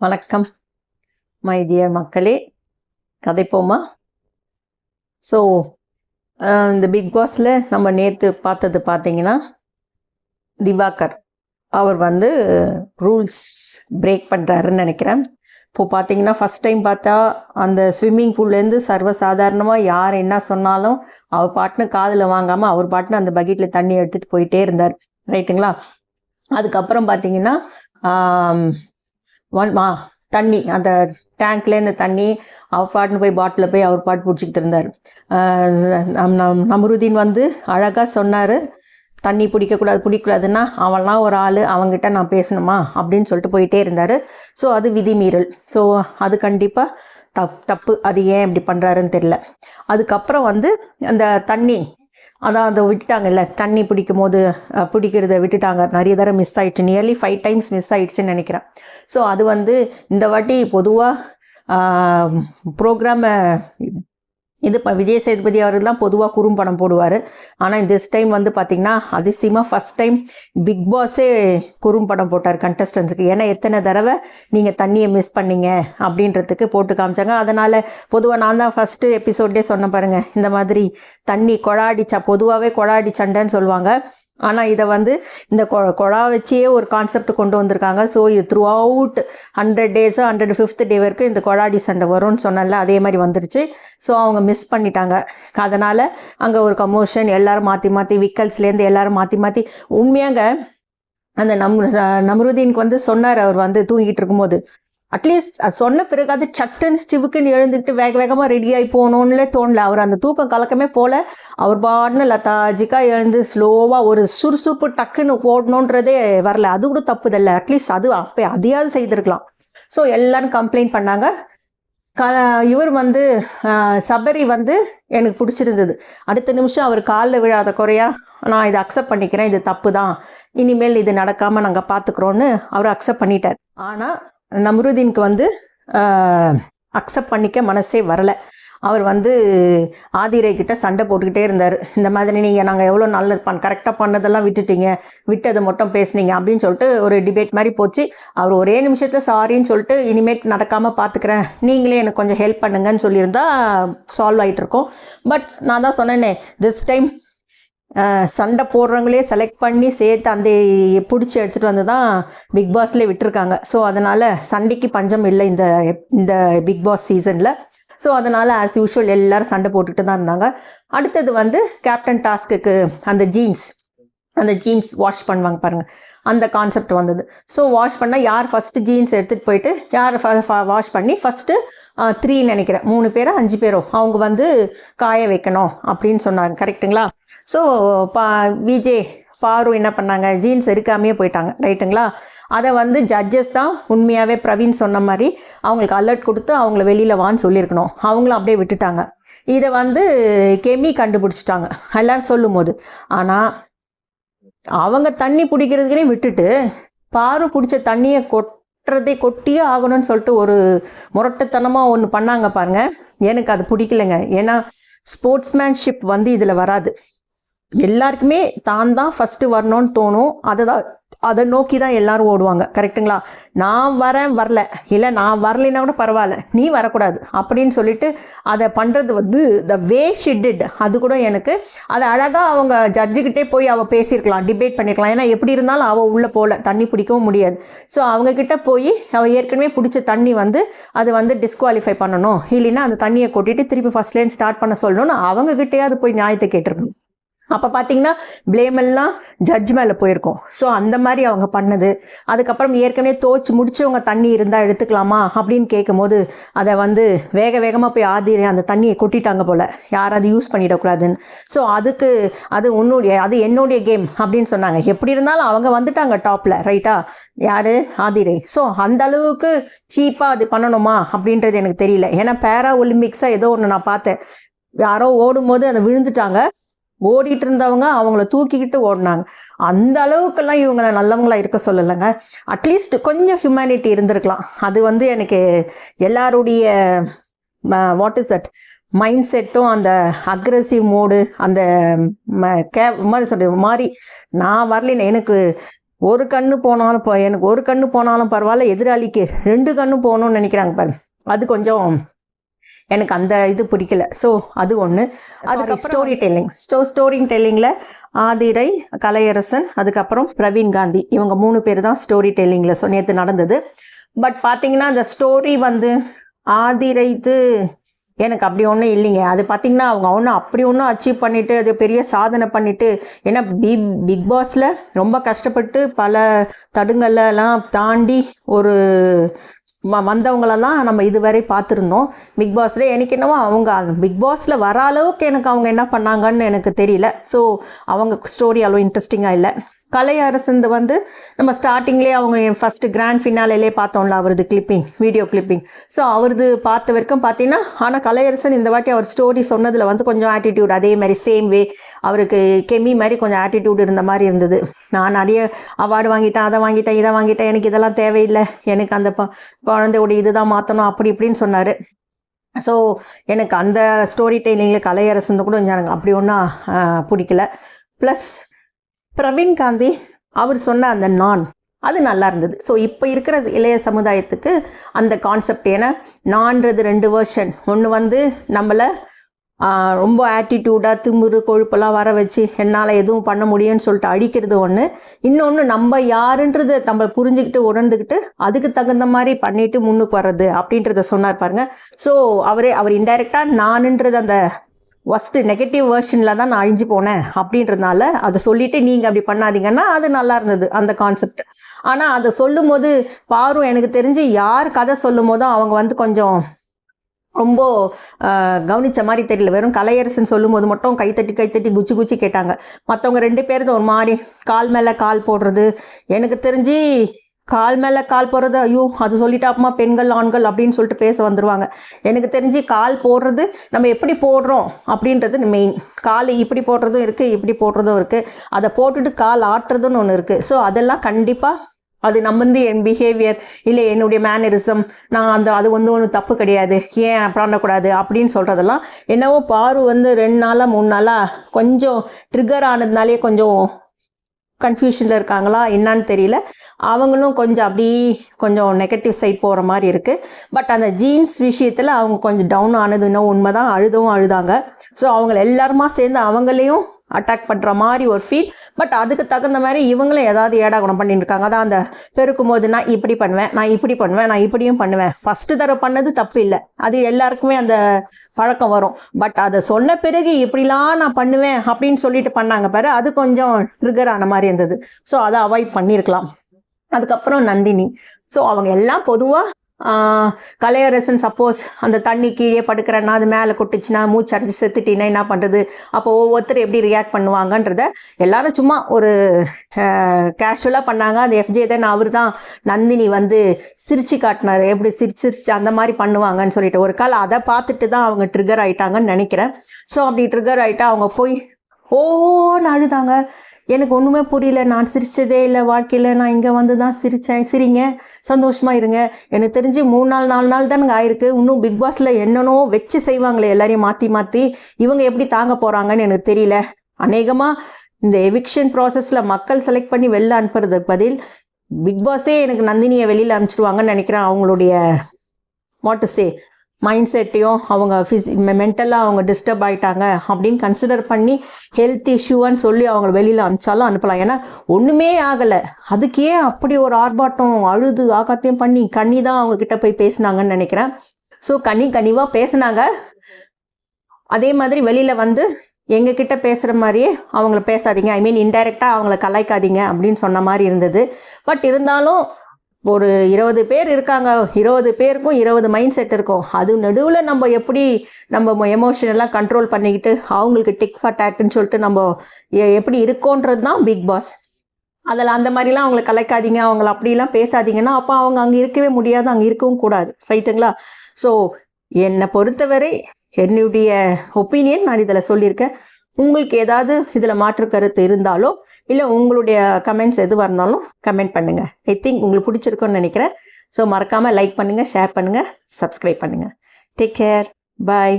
வணக்கம் my dear மக்களே, கதைப்போமா? So இந்த பிக் பாஸில் நம்ம நேற்று பார்த்தது பார்த்தீங்கன்னா, திவாகர் அவர் வந்து ரூல்ஸ் பிரேக் பண்ணுறாருன்னு நினைக்கிறேன். இப்போது பார்த்தீங்கன்னா ஃபஸ்ட் டைம் பார்த்தா அந்த ஸ்விம்மிங் பூல்லேருந்து சர்வசாதாரணமாக யார் என்ன சொன்னாலும் அவர் பாட்டுன்னு காதில் வாங்காமல் அவர் பாட்டுன்னு அந்த பக்கெட்டில் தண்ணி எடுத்துகிட்டு போயிட்டே இருந்தார், ரைட்டுங்களா? அதுக்கப்புறம் பார்த்தீங்கன்னா தண்ணி அந்த டேங்க்லேருந்து தண்ணி அவர் பாட்டுன்னு போய் பாட்டில் போய் அவர் பாட்டு பிடிச்சிக்கிட்டு இருந்தார். நம்ருதீன் வந்து அழகாக சொன்னார், தண்ணி பிடிக்கக்கூடாதுன்னா அவன்லாம் ஒரு ஆள், அவங்ககிட்ட நான் பேசணுமா அப்படின்னு சொல்லிட்டு போயிட்டே இருந்தார். ஸோ அது விதிமீறல். ஸோ அது கண்டிப்பாக தப்பு. அது ஏன் இப்படி பண்ணுறாருன்னு தெரியல. அதுக்கப்புறம் வந்து அந்த தண்ணி அதான் அதை விட்டுட்டாங்கல்ல, தண்ணி பிடிக்கிறத விட்டுட்டாங்க. நிறைய தடவை மிஸ் ஆகிடுச்சு, நியர்லி 5 times மிஸ் ஆகிடுச்சுன்னு நினைக்கிறேன். ஸோ அது வந்து இந்த வாட்டி பொதுவாக ப்ரோக்ராமை விஜய் சேதுபதி அவர்கள்லாம் பொதுவாக குறும்படம் போடுவார். ஆனால் திஸ் டைம் வந்து பார்த்திங்கன்னா அதிசயமாக ஃபஸ்ட் டைம் பிக் பாஸே குறும்படம் போட்டார் கண்டஸ்டன்ஸுக்கு. ஏன்னா எத்தனை தடவை நீங்கள் தண்ணியை மிஸ் பண்ணீங்க அப்படின்றதுக்கு போட்டு காமிச்சாங்க. அதனால் பொதுவாக நான் தான் ஃபஸ்ட்டு எபிசோட்டே சொன்ன பாருங்கள், இந்த மாதிரி தண்ணி பொதுவாகவே கொழாடி சண்டைன்னு சொல்லுவாங்க. ஆனால் இதை வந்து இந்த கொழா வச்சே ஒரு கான்செப்ட் கொண்டு வந்திருக்காங்க. ஸோ இது through out 100 days 105th day வரைக்கும் இந்த கொழாடி சண்டை வரும்னு சொன்னால அதே மாதிரி வந்துருச்சு. ஸோ அவங்க மிஸ் பண்ணிட்டாங்க. அதனால் அங்கே ஒரு கமோஷன், எல்லோரும் மாற்றி விக்கல்ஸ்லேருந்து எல்லோரும் மாற்றி உண்மையாங்க அந்த நம்ருதீனுக்கு வந்து சொன்னார். அவர் வந்து தூங்கிட்டு இருக்கும்போது அட்லீஸ்ட் சொன்ன பிறகு அது சட்டுன்னு சிவுக்குன்னு எழுந்துட்டு வேகமாக ரெடியாகி போகணுன்னு தோணல. அவர் அந்த தூக்கம் கலக்கமே போல அவர் பாட்டுன்னு லதாஜிக்காக எழுந்து ஸ்லோவாக ஒரு சுறுசுறுப்பு டக்குன்னு ஓடணுன்றதே வரல. அது கூட தப்புதில்லை. அட்லீஸ்ட் அது அதையாவது செய்திருக்கலாம். ஸோ எல்லாரும் கம்ப்ளைண்ட் பண்ணாங்க. இவர் வந்து சபரி வந்து எனக்கு பிடிச்சிருந்தது. அடுத்த நிமிஷம் அவர் காலில் விழாத குறையா நான் இதை அக்செப்ட் பண்ணிக்கிறேன், இது தப்பு தான், இனிமேல் இது நடக்காமல் நாங்கள் பார்த்துக்குறோன்னு அவர் அக்செப்ட் பண்ணிட்டார். ஆனால் நம்ருதீனுக்கு வந்து அக்செப்ட் பண்ணிக்க மனசே வரலை. அவர் வந்து ஆதிரை கிட்ட சண்டை போட்டுக்கிட்டே இருந்தார். இந்த மாதிரி நீங்கள் நாங்கள் எவ்வளோ நல்லது கரெக்டாக பண்ணதெல்லாம் விட்டதை மட்டும் பேசுனீங்க அப்படின்னு சொல்லிட்டு ஒரு டிபேட் மாதிரி போச்சு. அவர் ஒரே நிமிஷத்தில் சாரின்னு சொல்லிட்டு இனிமேட் நடக்காமல் பார்த்துக்கிறேன், நீங்களே எனக்கு கொஞ்சம் ஹெல்ப் பண்ணுங்கன்னு சொல்லியிருந்தா சால்வ் ஆகிட்டுருக்கோம். பட் நான் தான் சொன்னேனே, திஸ் டைம் சண்டை போடுறவங்களே செலக்ட் பண்ணி சேர்த்து அந்த பிடிச்சி எடுத்துகிட்டு வந்து தான் பிக் பாஸ்லேயே விட்டுருக்காங்க. ஸோ அதனால் சண்டைக்கு பஞ்சம் இல்லை இந்த பிக் பாஸ் சீசனில். ஸோ அதனால் ஆஸ் யூஷுவல் எல்லோரும் சண்டை போட்டுக்கிட்டு தான் இருந்தாங்க. அடுத்தது வந்து கேப்டன் டாஸ்க்குக்கு அந்த ஜீன்ஸ் வாஷ் பண்ணுவாங்க பாருங்கள், அந்த கான்செப்ட் வந்தது. ஸோ வாஷ் பண்ணால் யார் ஃபஸ்ட்டு ஜீன்ஸ் எடுத்துகிட்டு போயிட்டு யார் வாஷ் பண்ணி ஃபஸ்ட்டு 3 நினைக்கிறேன் 3 பேரோ 5 பேரோ அவங்க வந்து காய வைக்கணும் அப்படின்னு சொன்னாங்க, கரெக்டுங்களா? ஸோ விஜய் பாரு என்ன பண்ணாங்க, ஜீன்ஸ் எடுக்காமையே போயிட்டாங்க, ரைட்டுங்களா? அதை வந்து ஜட்ஜஸ் தான் உண்மையாகவே பிரவீன் சொன்ன மாதிரி அவங்களுக்கு அலர்ட் கொடுத்து அவங்கள வெளியில் வான்னு சொல்லியிருக்கணும். அவங்களும் அப்படியே விட்டுட்டாங்க. இதை வந்து கெமி கண்டுபிடிச்சிட்டாங்க எல்லோரும் சொல்லும் போது. ஆனால் அவங்க தண்ணி பிடிக்கிறதுக்குனே விட்டுட்டு பாரு பிடிச்ச தண்ணியை கொட்டியே ஆகணும்னு சொல்லிட்டு ஒரு முரட்டுத்தனமாக ஒன்று பண்ணாங்க பாருங்கள். எனக்கு அது பிடிக்கலைங்க. ஏன்னா ஸ்போர்ட்ஸ்மேன்ஷிப் வந்து இதில் வராது. எல்லாருக்குமே தான் ஃபஸ்ட்டு வரணும்னு தோணும். அதை நோக்கி தான் எல்லோரும் ஓடுவாங்க, கரெக்டுங்களா? நான் வரல, இல்லை நான் வரலைன்னா கூட பரவாயில்ல, நீ வரக்கூடாது அப்படின்னு சொல்லிட்டு அதை பண்ணுறது வந்து த வே ஷி டிட். அது கூட எனக்கு அதை அழகாக அவங்க ஜட்ஜுக்கிட்டே போய் அவள் பேசியிருக்கலாம், டிபேட் பண்ணியிருக்கலாம். ஏன்னா எப்படி இருந்தாலும் அவள் உள்ளே போகல, தண்ணி பிடிக்கவும் முடியாது. ஸோ அவங்கக்கிட்ட போய் அவள் ஏற்கனவே பிடிச்ச தண்ணி வந்து அது வந்து டிஸ்குவாலிஃபை பண்ணணும், இல்லைன்னா அந்த தண்ணியை கொட்டிட்டு திருப்பி ஃபஸ்ட்லேருந்து ஸ்டார்ட் பண்ண சொல்லணும்னு அவங்கக்கிட்டேயாவது போய் நியாயத்தை கேட்டிருக்கணும். அப்போ பார்த்தீங்கன்னா ப்ளேம் எல்லாம் ஜட்ஜ் மேலே போயிருக்கோம். ஸோ அந்த மாதிரி அவங்க பண்ணது. அதுக்கப்புறம் ஏற்கனவே தோச்சு முடிச்சவங்க தண்ணி இருந்தால் எடுத்துக்கலாமா அப்படின்னு கேட்கும் போது அதை வந்து வேகமாக போய் அந்த தண்ணியை கொட்டிட்டாங்க போல், யாராவது யூஸ் பண்ணிடக்கூடாதுன்னு. ஸோ அது என்னுடைய கேம் அப்படின்னு சொன்னாங்க. எப்படி இருந்தாலும் அவங்க வந்துட்டாங்க டாப்பில், ரைட்டா? யார்? ஆதிரை. ஸோ அந்த அளவுக்கு சீப்பாக அது பண்ணணுமா அப்படின்றது எனக்கு தெரியல. ஏன்னா பேரா ஒலிம்பிக்ஸாக ஏதோ ஒன்று நான் பார்த்தேன், யாரோ ஓடும்போது அதை விழுந்துட்டாங்க, ஓடிட்டு இருந்தவங்க அவங்கள தூக்கிக்கிட்டு ஓடினாங்க. அந்த அளவுக்கெல்லாம் இவங்க நல்லவங்களா இருக்க சொல்லலைங்க. அட்லீஸ்ட் கொஞ்சம் ஹியூமனிட்டி இருந்திருக்கலாம். அது வந்து எனக்கு எல்லாருடைய வாட் இஸ் தட் மைண்ட் செட்டும் அந்த அக்ரெசிவ் மோடு அந்த மாதிரி நான் வரலின்னு எனக்கு ஒரு கண்ணு போனாலும் எனக்கு ஒரு கண்ணு போனாலும் பரவாயில்ல, எதிராளிக்கு 2 கண்ணு போகணும்னு நினைக்கிறாங்க பாருங்க. அது கொஞ்சம் எனக்கு அந்த இது பிடிக்கல. ஸோ அது ஒன்று. அதுக்கப்புறம் ஸ்டோரி டெல்லிங்கில் ஆதிரை, கலையரசன், அதுக்கப்புறம் பிரவீன் காந்தி, இவங்க 3 பேர் தான் ஸ்டோரி டெல்லிங்கில் நேற்று நடந்தது. பட் பார்த்தீங்கன்னா அந்த ஸ்டோரி வந்து ஆதிரைத்து எனக்கு அப்படி ஒன்றும் இல்லைங்க. அது பார்த்திங்கன்னா அவங்க ஒன்றும் அப்படி ஒன்றும் அச்சீவ் பண்ணிவிட்டு அது பெரிய சாதனை பண்ணிவிட்டு, ஏன்னா பிக் பாஸில் ரொம்ப கஷ்டப்பட்டு பல தடுங்கள்லாம் தாண்டி ஒரு வந்தவங்களெல்லாம் நம்ம இதுவரை பார்த்துருந்தோம் பிக் பாஸில். எனக்கு என்னவோ அவங்க பிக் பாஸில் வர அளவுக்கு எனக்கு அவங்க என்ன பண்ணாங்கன்னு எனக்கு தெரியல. ஸோ அவங்க ஸ்டோரி அவ்வளோ இன்ட்ரெஸ்டிங்காக இல்லை. கலையரசன் வந்து நம்ம ஸ்டார்டிங்லேயே அவங்க ஃபஸ்ட்டு கிராண்ட் ஃபினாலே பார்த்தோம்ல அவரது வீடியோ கிளிப்பிங். ஸோ அவரது பார்த்த வரைக்கும் பார்த்தீங்கன்னா, ஆனால் கலையரசன் இந்த வாட்டி அவர் ஸ்டோரி சொன்னதில் வந்து கொஞ்சம் ஆட்டிடியூட் அதே மாதிரி சேம் வே அவருக்கு கெமி மாதிரி கொஞ்சம் ஆட்டிடியூட் இருந்த மாதிரி இருந்தது. நான் நிறைய அவார்டு வாங்கிட்டேன், அதை வாங்கிட்டேன், இதை வாங்கிட்டேன், எனக்கு இதெல்லாம் தேவையில்லை, எனக்கு அந்த குழந்தையோட இதுதான் மாற்றணும் அப்படி இப்படின்னு சொன்னார். ஸோ எனக்கு அந்த ஸ்டோரி டெய்லிங்கில் கலையரசன் கூட எனக்கு அப்படி ஒன்றும் பிடிக்கல. ப்ளஸ் பிரவீன் காந்தி அவர் சொன்ன அந்த அது நல்லா இருந்தது. ஸோ இப்போ இருக்கிற இளைய சமுதாயத்துக்கு அந்த கான்செப்ட், ஏன்னா நான்றது 2 வெர்ஷன். ஒன்று வந்து நம்மளை ரொம்ப ஆட்டிடியூடாக திமுறு கொழுப்பெல்லாம் வர வச்சு என்னால் எதுவும் பண்ண முடியும்னு சொல்லிட்டு அடிக்கிறது ஒன்று. இன்னொன்று நம்ம யாருன்றது நம்ம புரிஞ்சுக்கிட்டு உணர்ந்துக்கிட்டு அதுக்கு தகுந்த மாதிரி பண்ணிட்டு முன்னுக்கு வர்றது அப்படின்றத சொன்னார் பாருங்க. ஸோ அவர் இன்டைரக்டாக நானுன்றது அந்த ஃபஸ்ட்டு நெகட்டிவ் வேர்ஷனில் தான் நான் அழிஞ்சு போனேன் அப்படின்றதுனால அதை சொல்லிவிட்டு நீங்கள் அப்படி பண்ணாதீங்கன்னா அது நல்லா இருந்தது அந்த கான்செப்ட். ஆனால் அதை சொல்லும் போது எனக்கு தெரிஞ்சு யார் கதை சொல்லும் போதும் அவங்க வந்து கொஞ்சம் ரொம்ப கவனித்த மாதிரி தெரியல. வெறும் கலையரசன் சொல்லும் போது மட்டும் கைத்தட்டி குச்சி கேட்டாங்க. மற்றவங்க 2 பேரும் ஒரு மாதிரி கால் மேலே கால் போடுறது, எனக்கு தெரிஞ்சு கால் மேலே கால் போடுறது, ஐயோ அது சொல்லிட்டாப்புமா பெண்கள் ஆண்கள் அப்படின்னு சொல்லிட்டு பேச வந்துடுவாங்க. எனக்கு தெரிஞ்சு கால் போடுறது நம்ம எப்படி போடுறோம் அப்படின்றது மெயின். கால் இப்படி போடுறதும் இருக்குது, இப்படி போடுறதும் இருக்குது, அதை போட்டுட்டு கால் ஆட்டுறதுன்னு ஒன்று இருக்குது. ஸோ அதெல்லாம் கண்டிப்பாக அது நம்ம வந்து என் பிஹேவியர் இல்லை என்னுடைய மேனரிசம், நான் அது வந்து ஒன்றும் தப்பு கிடையாது, ஏன் பண்ணக்கூடாது அப்படின்னு சொல்கிறதெல்லாம் என்னவோ வந்து 2 நாளாக 3 நாளாக கொஞ்சம் ட்ரிகர் ஆனதுனாலே கொஞ்சம் கன்ஃபியூஷனில் இருக்காங்களா என்னான்னு தெரியல. அவங்களும் கொஞ்சம் கொஞ்சம் நெகட்டிவ் சைட் போகிற மாதிரி இருக்குது. பட் அந்த ஜீன்ஸ் விஷயத்தில் அவங்க கொஞ்சம் டவுன் ஆனது இன்னும் உண்மைதான். அழுதாங்க. ஸோ அவங்க எல்லாருமா சேர்ந்து அவங்களையும் அட்டாக் பண்ணுற மாதிரி ஒரு ஃபீல். பட் அதுக்கு தகுந்த மாதிரி இவங்களும் ஏதாவது ஏடா குணம் பண்ணிட்டு இருக்காங்க. அதான் அந்த பெருக்கும் போது நான் இப்படி பண்ணுவேன், நான் இப்படியும் பண்ணுவேன். ஃபஸ்ட்டு தடவை பண்ணது தப்பு இல்லை, அது எல்லாருக்குமே அந்த பழக்கம் வரும். பட் அதை சொன்ன பிறகு இப்படிலாம் நான் பண்ணுவேன் அப்படின்னு சொல்லிட்டு பண்ணாங்க பாரு, அது கொஞ்சம் ட்ரிகர் ஆன மாதிரி இருந்தது. ஸோ அதை அவாய்ட் பண்ணியிருக்கலாம். அதுக்கப்புறம் நந்தினி. ஸோ அவங்க எல்லாம் பொதுவாக கலையரசன் சப்போஸ் அந்த தண்ணி கீழே படுக்கிறேன்னா அது மேலே கொட்டுச்சுன்னா மூச்சு அடைச்சி செத்துட்டீங்கன்னா என்ன பண்ணுறது, அப்போ ஒவ்வொருத்தர் எப்படி ரியாக்ட் பண்ணுவாங்கன்றத எல்லாரும் சும்மா ஒரு கேஷுவலாக பண்ணாங்க. அந்த FJ தான் அவர் தான் நந்தினி வந்து சிரிச்சு காட்டினார், எப்படி சிரிச்சு அந்த மாதிரி பண்ணுவாங்கன்னு சொல்லிட்டு ஒரு கால் அதை பார்த்துட்டு தான் அவங்க ட்ரிகர் ஆகிட்டாங்கன்னு நினைக்கிறேன். ஸோ அப்படி ட்ரிகர் ஆகிட்டா அவங்க போய் ஓன்னு அழுதாங்க. எனக்கு ஒன்றுமே புரியல, நான் சிரித்ததே இல்லை வாழ்க்கையில், நான் இங்கே வந்து தான் சிரித்தேன். சரிங்க, சந்தோஷமாக இருங்க. எனக்கு தெரிஞ்சு 3 நாள் 4 நாள் தானுங்க ஆயிருக்கு. இன்னும் பிக் பாஸில் என்னென்னோ வச்சு செய்வாங்களே எல்லாரையும் மாற்றி இவங்க எப்படி தாங்க போகிறாங்கன்னு எனக்கு தெரியல. அநேகமாக இந்த எவிக்ஷன் ப்ராசஸில் மக்கள் செலக்ட் பண்ணி வெளில அனுப்புறதுக்கு பதில் பிக் பாஸே எனக்கு நந்தினியை வெளியில் அனுப்பிச்சிடுவாங்கன்னு நினைக்கிறேன். அவங்களுடைய மைண்ட் செட்டையும் அவங்க மென்டலாக அவங்க டிஸ்டர்ப் ஆகிட்டாங்க அப்படின்னு கன்சிடர் பண்ணி ஹெல்த் இஷ்யூன்னு சொல்லி அவங்க வெளியில் அனுப்பிச்சாலும் அனுப்பலாம். ஏன்னா ஒன்றுமே ஆகலை, அதுக்கே அப்படி ஒரு ஆர்ப்பாட்டம் அழுது ஆகாத்தையும் பண்ணி கனி தான் அவங்க கிட்ட போய் பேசினாங்கன்னு நினைக்கிறேன். ஸோ கனிவாக பேசினாங்க. அதே மாதிரி வெளியில் வந்து எங்ககிட்ட பேசுகிற மாதிரியே அவங்கள பேசாதீங்க, இன்டைரக்டாக அவங்கள கலாய்க்காதீங்க அப்படின்னு சொன்ன மாதிரி இருந்தது. பட் இருந்தாலும் ஒரு 20 பேர் இருக்காங்க, 20 பேருக்கும் 20 மைண்ட் செட் இருக்கும். அது நடுவில் நம்ம எப்படி நம்ம எமோஷனெல்லாம் கண்ட்ரோல் பண்ணிக்கிட்டு அவங்களுக்கு டிக் ஃபார் டேட்டுன்னு சொல்லிட்டு நம்ம எப்படி இருக்கோன்றது தான் பிக் பாஸ். அதில் அந்த மாதிரிலாம் அவங்களை கலைக்காதீங்க, அவங்கள அப்படிலாம் பேசாதீங்கன்னா அப்போ அவங்க அங்கே இருக்கவே முடியாது, அங்கே இருக்கவும் கூடாது. ரைட்டுங்களா? ஸோ என்னை பொறுத்தவரை என்னுடைய ஒப்பீனியன் நான் இதில் சொல்லியிருக்கேன். உங்களுக்கு ஏதாவது இதில் மாற்று கருத்து இருந்தாலோ இல்லை உங்களுடைய கமெண்ட்ஸ் எதுவாக இருந்தாலும் கமெண்ட் பண்ணுங்கள். ஐ திங்க் உங்களுக்கு பிடிச்சிருக்குன்னு நினைக்கிறேன். ஸோ மறக்காமல் லைக் பண்ணுங்கள், ஷேர் பண்ணுங்கள், சப்ஸ்கிரைப் பண்ணுங்கள். டேக் கேர், பாய்.